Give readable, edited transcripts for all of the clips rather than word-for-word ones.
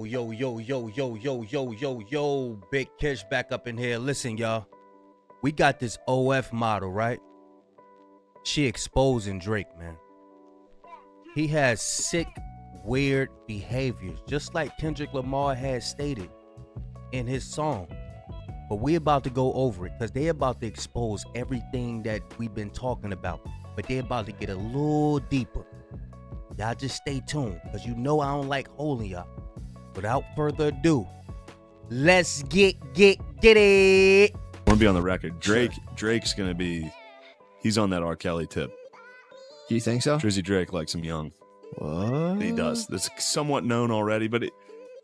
Yo, yo, yo, yo, yo, yo, yo, yo, Big Kish back up in here. Listen, y'all. We got this OF model, right? She exposing Drake, man. He has sick, weird behaviors, just like Kendrick Lamar has stated in his song. But we about to go over it because they about to expose everything that we've been talking about. But they about to get a little deeper. Y'all just stay tuned because you know I don't like holding y'all. Without further ado, let's get it. I want to be on the record. Drake's going to be, he's on that R. Kelly tip. You think so? Drizzy Drake likes him young. What? He does. That's somewhat known already, but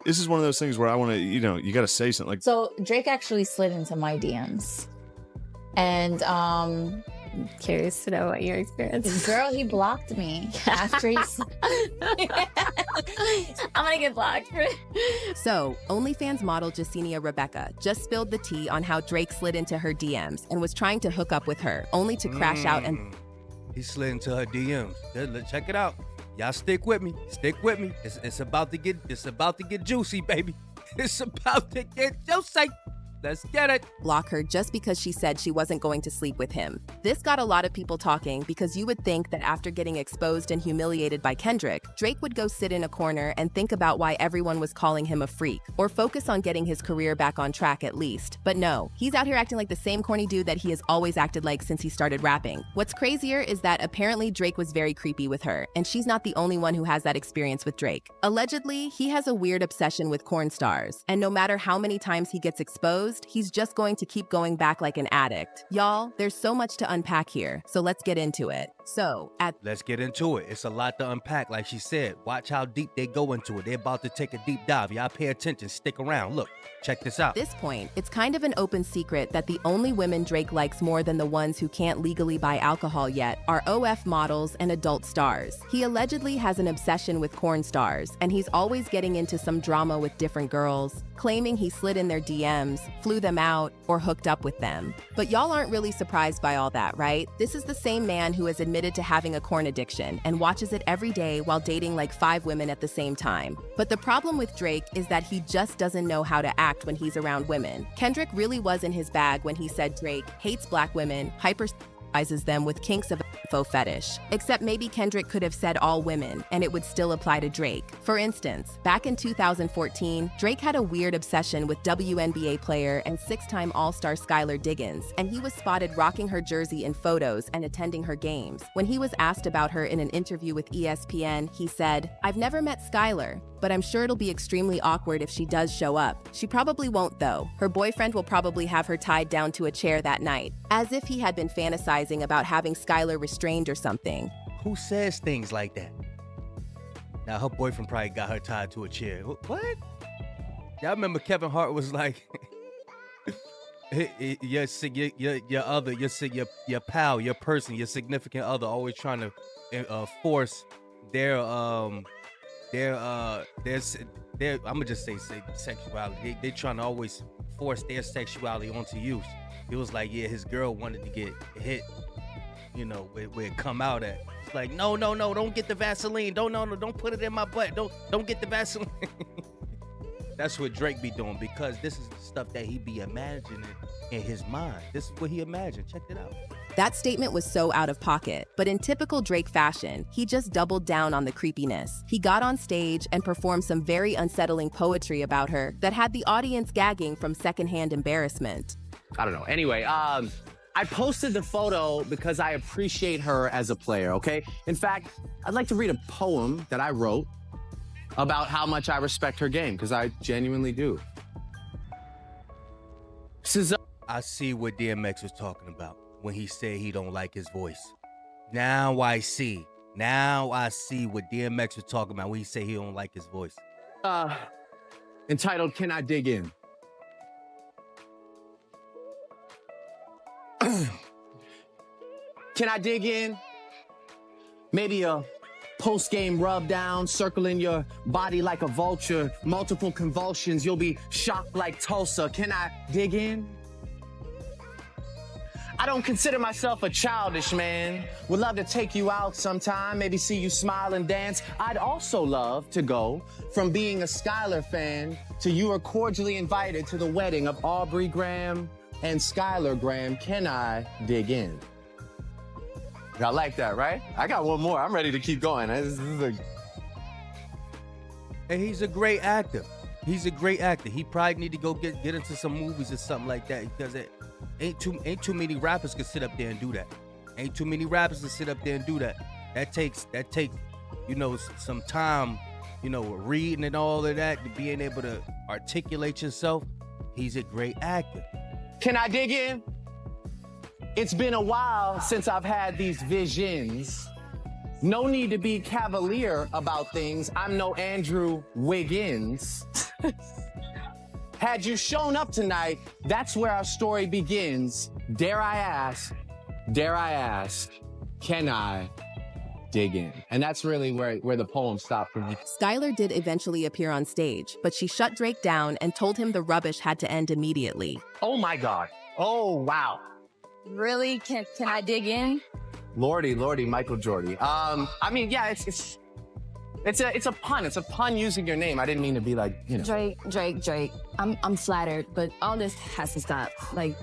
this is one of those things where I want to, you got to say something. Like, so Drake actually slid into my DMs. And curious to know what your experience is. Girl, he blocked me after he I'm gonna get blocked for it. So, OnlyFans model Jasenia Rebecca just spilled the tea on how Drake slid into her DMs and was trying to hook up with her, only to crash out and... He slid into her DMs. Check it out. Y'all stick with me. Stick with me. It's about to get juicy, baby. It's about to get juicy. Let's get it. Block her just because she said she wasn't going to sleep with him. This got a lot of people talking because you would think that after getting exposed and humiliated by Kendrick, Drake would go sit in a corner and think about why everyone was calling him a freak, or focus on getting his career back on track at least. But no, he's out here acting like the same corny dude that he has always acted like since he started rapping. What's crazier is that apparently Drake was very creepy with her, and she's not the only one who has that experience with Drake. Allegedly, he has a weird obsession with porn stars, and no matter how many times he gets exposed, he's just going to keep going back like an addict. Y'all, there's so much to unpack here, so let's get into it. Let's get into it. It's a lot to unpack, like she said. Watch how deep they go into it. They're about to take a deep dive. Y'all pay attention. Stick around. Look, check this out. At this point, it's kind of an open secret that the only women Drake likes more than the ones who can't legally buy alcohol yet are OF models and adult stars. He allegedly has an obsession with porn stars, and he's always getting into some drama with different girls, claiming he slid in their DMs, flew them out, or hooked up with them. But y'all aren't really surprised by all that, right? This is the same man who has admitted to having a corn addiction and watches it every day while dating like 5 women at the same time. But the problem with Drake is that he just doesn't know how to act when he's around women. Kendrick really was in his bag when he said Drake hates black women, hypersexualizes them with kinks of faux fetish. Except maybe Kendrick could have said all women, and it would still apply to Drake. For instance, back in 2014, Drake had a weird obsession with WNBA player and 6-time All-Star Skylar Diggins, and he was spotted rocking her jersey in photos and attending her games. When he was asked about her in an interview with ESPN, he said, "I've never met Skylar, but I'm sure it'll be extremely awkward if she does show up. She probably won't though. Her boyfriend will probably have her tied down to a chair that night." As if he had been fantasizing about having Skylar restrained or something. Who says things like that? Now, her boyfriend probably got her tied to a chair. What? Y'all remember Kevin Hart was like, your pal, your person, your significant other always trying to force their I'm gonna just say sexuality. They trying to always force their sexuality onto you. It was like, yeah, his girl wanted to get hit, where it come out at. It's like, no, don't get the Vaseline. Don't put it in my butt. Don't get the Vaseline. That's what Drake be doing, because this is the stuff that he be imagining in his mind. This is what he imagined. Check it out. That statement was so out of pocket, but in typical Drake fashion, he just doubled down on the creepiness. He got on stage and performed some very unsettling poetry about her that had the audience gagging from secondhand embarrassment. I don't know. Anyway, I posted the photo because I appreciate her as a player, okay? In fact, I'd like to read a poem that I wrote about how much I respect her game, because I genuinely do. I see what DMX was talking about when he said he don't like his voice. Now I see what DMX was talking about when he said he don't like his voice. Entitled, Can I Dig In? Can I dig in? Maybe a post-game rub down, circling your body like a vulture, multiple convulsions, you'll be shocked like Tulsa. Can I dig in? I I don't consider myself a childish man. Would love to take you out sometime, maybe see you smile and dance. I'd also love to go from being a Skylar fan to you are cordially invited to the wedding of Aubrey Graham and Skylar Graham. Can I dig in? I like that, right? I got one more. I'm ready to keep going. Hey, he's a great actor. He's a great actor. He probably need to go get into some movies or something like that, because it ain't too many rappers can sit up there and do that. Ain't too many rappers can sit up there and do that. That takes some time, reading and all of that, to being able to articulate yourself. He's a great actor. Can I dig in? It's been a while since I've had these visions. No need to be cavalier about things. I'm no Andrew Wiggins. Had you shown up tonight, that's where our story begins. Dare I ask, can I dig in? And that's really where the poem stopped for me. Skylar did eventually appear on stage, but she shut Drake down and told him the rubbish had to end immediately. Oh my God. Oh, wow. Really? Can I dig in? Lordy, Michael Jordy. I mean, yeah, it's a pun. It's a pun using your name. I didn't mean to be like, Drake. I'm flattered, but all this has to stop. Like,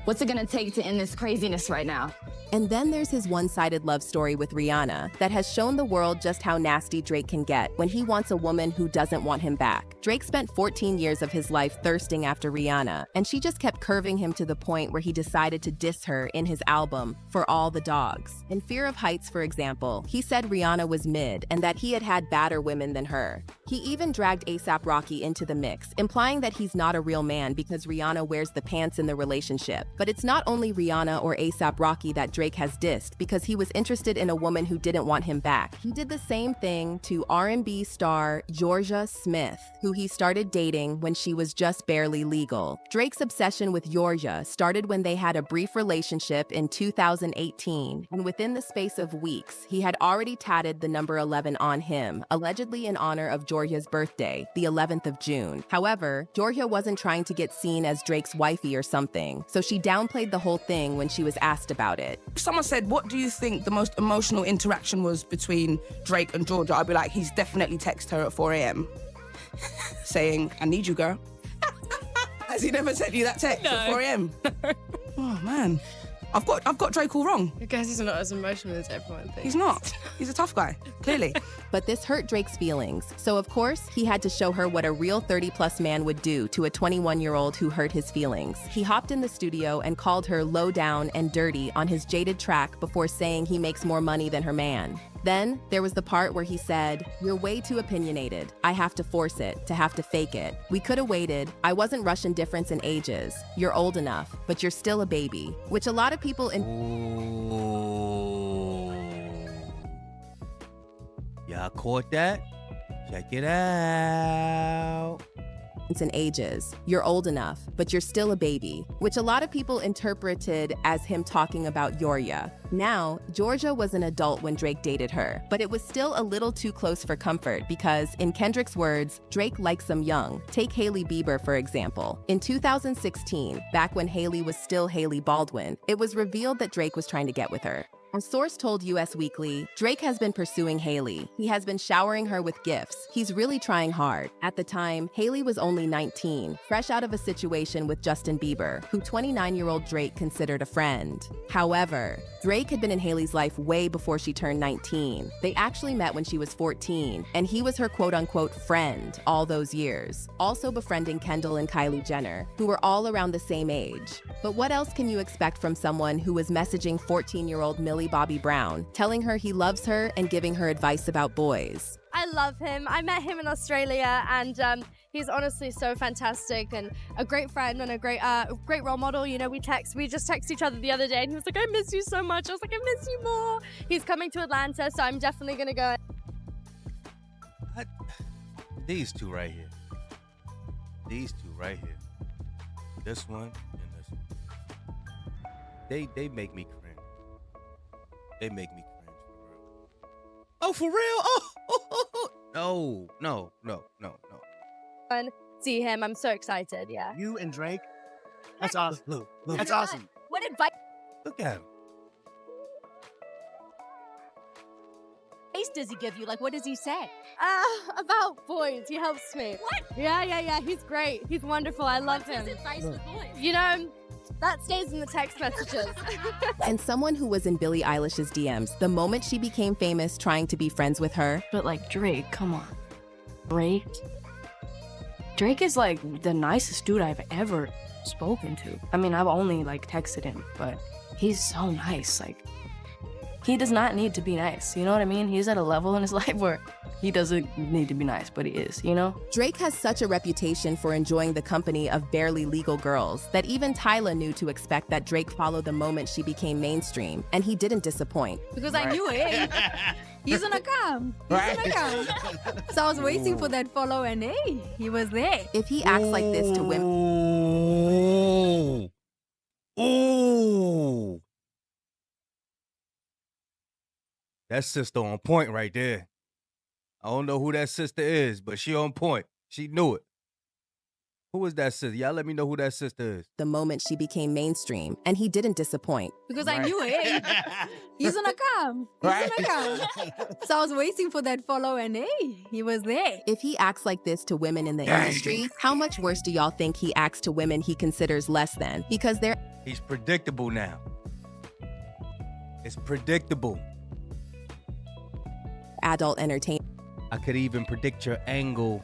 what's it gonna take to end this craziness right now? And then there's his one-sided love story with Rihanna that has shown the world just how nasty Drake can get when he wants a woman who doesn't want him back. Drake spent 14 years of his life thirsting after Rihanna, and she just kept curving him to the point where he decided to diss her in his album, For All the Dogs. In Fear of Heights, for example, he said Rihanna was mid and that he had had badder women than her. He even dragged A$AP Rocky into the mix, implying that he's not a real man because Rihanna wears the pants in the relationship. But it's not only Rihanna or A$AP Rocky that Drake has dissed, because he was interested in a woman who didn't want him back. He did the same thing to R&B star Georgia Smith, who he started dating when she was just barely legal. Drake's obsession with Georgia started when they had a brief relationship in 2018, and within the space of weeks, he had already tatted the number 11 on him, allegedly in honor of Georgia's birthday, the 11th of June. However, Georgia wasn't trying to get seen as Drake's wifey or something, so she downplayed the whole thing when she was asked about it. If someone said, what do you think the most emotional interaction was between Drake and Georgia? I'd be like, he's definitely texted her at 4 a.m. saying, I need you, girl. Has he never sent you that text at 4 a.m.? Oh, man. I've got Drake all wrong. I guess he's not as emotional as everyone thinks. He's not. He's a tough guy, clearly. But this hurt Drake's feelings, so of course, he had to show her what a real 30-plus man would do to a 21-year-old who hurt his feelings. He hopped in the studio and called her low down and dirty on his Jaded track before saying he makes more money than her man. Then, there was the part where he said, "You're way too opinionated. I have to force it, to have to fake it. We could have waited. I wasn't rushing difference in ages. You're old enough, but you're still a baby." Which a lot of people in— Ooh. Y'all caught that? Check it out. in ages. You're old enough, but you're still a baby, which a lot of people interpreted as him talking about Georgia. Now, Georgia was an adult when Drake dated her, but it was still a little too close for comfort because, in Kendrick's words, Drake likes them young. Take Hailey Bieber, for example. In 2016, back when Hailey was still Hailey Baldwin, it was revealed that Drake was trying to get with her. A source told Us Weekly, Drake has been pursuing Hailey. He has been showering her with gifts. He's really trying hard. At the time, Hailey was only 19, fresh out of a situation with Justin Bieber, who 29-year-old Drake considered a friend. However, Drake had been in Hailey's life way before she turned 19. They actually met when she was 14, and he was her quote-unquote friend all those years, also befriending Kendall and Kylie Jenner, who were all around the same age. But what else can you expect from someone who was messaging 14-year-old Milli Bobby Brown, telling her he loves her and giving her advice about boys? I love him. I met him in Australia, and he's honestly so fantastic and a great friend and a great role model. You know, we just texted each other the other day, and he was like, "I miss you so much." I was like, "I miss you more." He's coming to Atlanta, so I'm definitely gonna go. These two right here. These two right here. This one and this one. They make me cringe. They make me cringe for real. Oh, for real? Oh. No. And see him. I'm so excited. Yeah. You and Drake. That's awesome. Look. That's awesome. What advice? Look. Look at him. Does he give you? Like, what does he say? About boys. He helps me. What? Yeah. He's great. He's wonderful. I love him. What's his advice with boys? You know, that stays in the text messages. And someone who was in Billie Eilish's DMs the moment she became famous trying to be friends with her. But like, Drake, come on. Drake is like the nicest dude I've ever spoken to. I mean, I've only like texted him, but he's so nice. Like, he does not need to be nice, you know what I mean? He's at a level in his life where he doesn't need to be nice, but he is, you know? Drake has such a reputation for enjoying the company of barely legal girls that even Tyla knew to expect that Drake follow the moment she became mainstream, and he didn't disappoint. Because I knew it. He's gonna come. So I was waiting for that follow, and hey, he was there. If he acts like this to women... Ooh. That sister on point right there. I don't know who that sister is, but she on point. She knew it. Who is that sister? Y'all let me know who that sister is. The moment she became mainstream, and he didn't disappoint. Because I knew it. He's gonna come. He's gonna come. So I was waiting for that follow, and hey, he was there. If he acts like this to women in the industry, how much worse do y'all think he acts to women he considers less than? Because they're... He's predictable now. It's predictable. Adult entertainers. I could even predict your angle.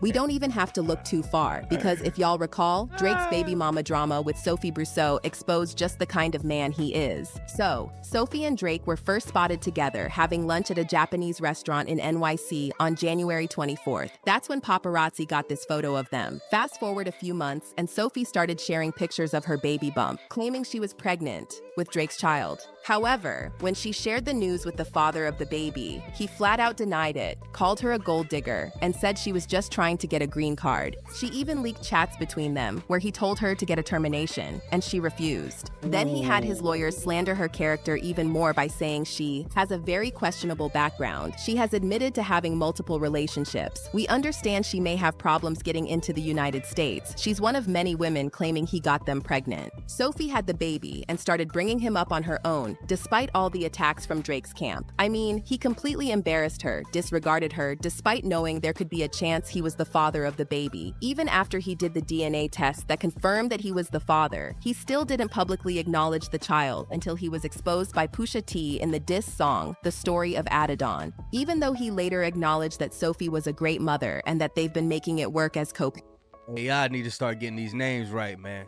We don't even have to look too far, because if y'all recall, Drake's baby mama drama with Sophie Brousseau exposed just the kind of man he is. So, Sophie and Drake were first spotted together having lunch at a Japanese restaurant in NYC on January 24th. That's when paparazzi got this photo of them. Fast forward a few months, and Sophie started sharing pictures of her baby bump, claiming she was pregnant with Drake's child. However, when she shared the news with the father of the baby, he flat out denied it, called her a gold digger, and said she was just trying to get a green card. She even leaked chats between them where he told her to get a termination, and she refused. Then he had his lawyers slander her character even more by saying she has a very questionable background. She has admitted to having multiple relationships. We understand she may have problems getting into the United States. She's one of many women claiming he got them pregnant. Sophie had the baby and started bringing him up on her own, despite all the attacks from Drake's camp. I mean, he completely embarrassed her, disregarded her, despite knowing there could be a chance he was the father of the baby. Even after he did the DNA test that confirmed that he was the father, he still didn't publicly acknowledge the child until he was exposed by Pusha T in the diss song, The Story of Adidon. Even though he later acknowledged that Sophie was a great mother and that they've been making it work as Hey, y'all need to start getting these names right, man.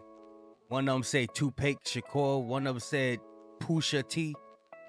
One of them say Tupac Shakur, one of them said Pusha T.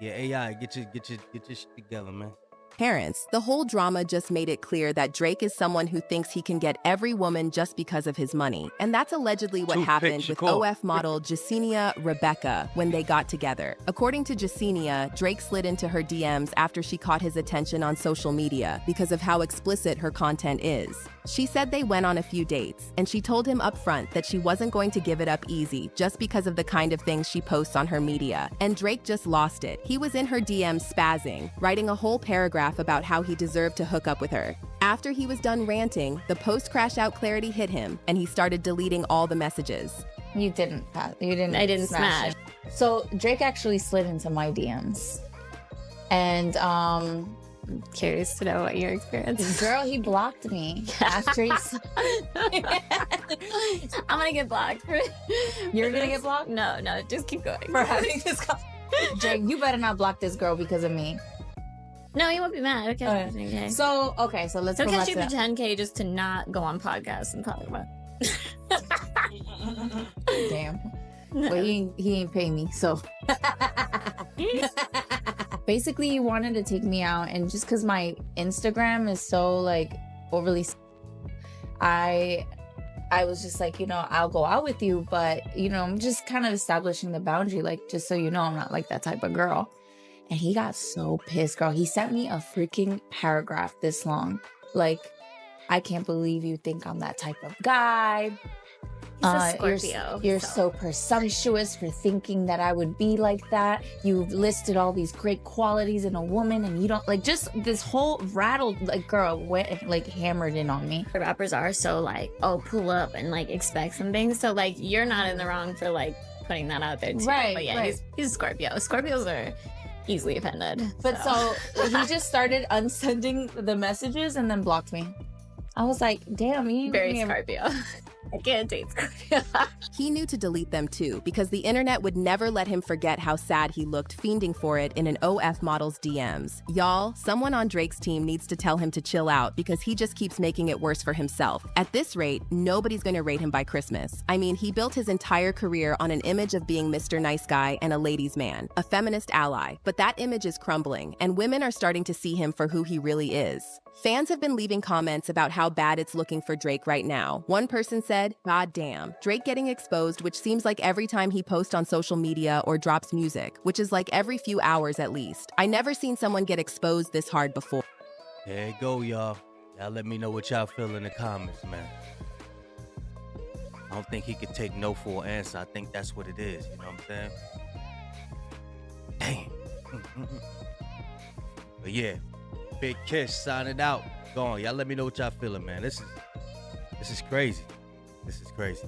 Yeah, AI, get your shit together, man. parents, the whole drama just made it clear that Drake is someone who thinks he can get every woman just because of his money. And that's allegedly what happened with OF model Jasenia Rebecca when they got together. According to Jasenia, Drake slid into her DMs after she caught his attention on social media because of how explicit her content is. She said they went on a few dates, and she told him up front that she wasn't going to give it up easy just because of the kind of things she posts on her media. And Drake just lost it. He was in her DMs spazzing, writing a whole paragraph about how he deserved to hook up with her. After he was done ranting, the post-crash out clarity hit him, and he started deleting all the messages. You didn't pass. You didn't. I didn't smash. It. So Drake actually slid into my DMs, and I'm curious to know what your experience is. Girl, he blocked me after he. I'm gonna get blocked. You're gonna get blocked? No, just keep going. For having this Drake, you better not block this girl because of me. No, you won't be mad. Okay. So let's He'll go catch back you to for 10K just to not go on podcasts and talk about. Damn. But he ain't pay me, so. Basically, he wanted to take me out, and just because my Instagram is so like overly, I was just like, I'll go out with you, but I'm just kind of establishing the boundary, like, just so you know, I'm not like that type of girl. And he got so pissed, girl. He sent me a freaking paragraph this long, like, I can't believe you think I'm that type of guy. He's a Scorpio. You're so presumptuous for thinking that I would be like that. You've listed all these great qualities in a woman, and you don't like, just this whole rattled, like, girl went like hammered in on me. Rappers are so like, oh, pull up and like expect some things. So like, you're not in the wrong for like putting that out there too. Right, But yeah, right. he's a Scorpio. Scorpios are easily offended. But so he just started unsending the messages and then blocked me. I was like, damn, you Very Scorpio. I can't date Scorpio. He knew to delete them too, because the internet would never let him forget how sad he looked fiending for it in an OF model's DMs. Y'all, someone on Drake's team needs to tell him to chill out because he just keeps making it worse for himself. At this rate, nobody's gonna rate him by Christmas. I mean, he built his entire career on an image of being Mr. Nice Guy and a ladies' man, a feminist ally. But that image is crumbling, and women are starting to see him for who he really is. Fans have been leaving comments about how bad it's looking for Drake right now. One person said, "God damn, Drake getting exposed, which seems like every time he posts on social media or drops music, which is like every few hours at least. I never seen someone get exposed this hard before." There you go, y'all. Y'all let me know what y'all feel in the comments, man. I don't think he could take no for an answer. I think that's what it is. You know what I'm saying? Damn. But yeah. Big Kiss signing out. Go on. Y'all let me know what y'all feeling, man. This is crazy. This is crazy.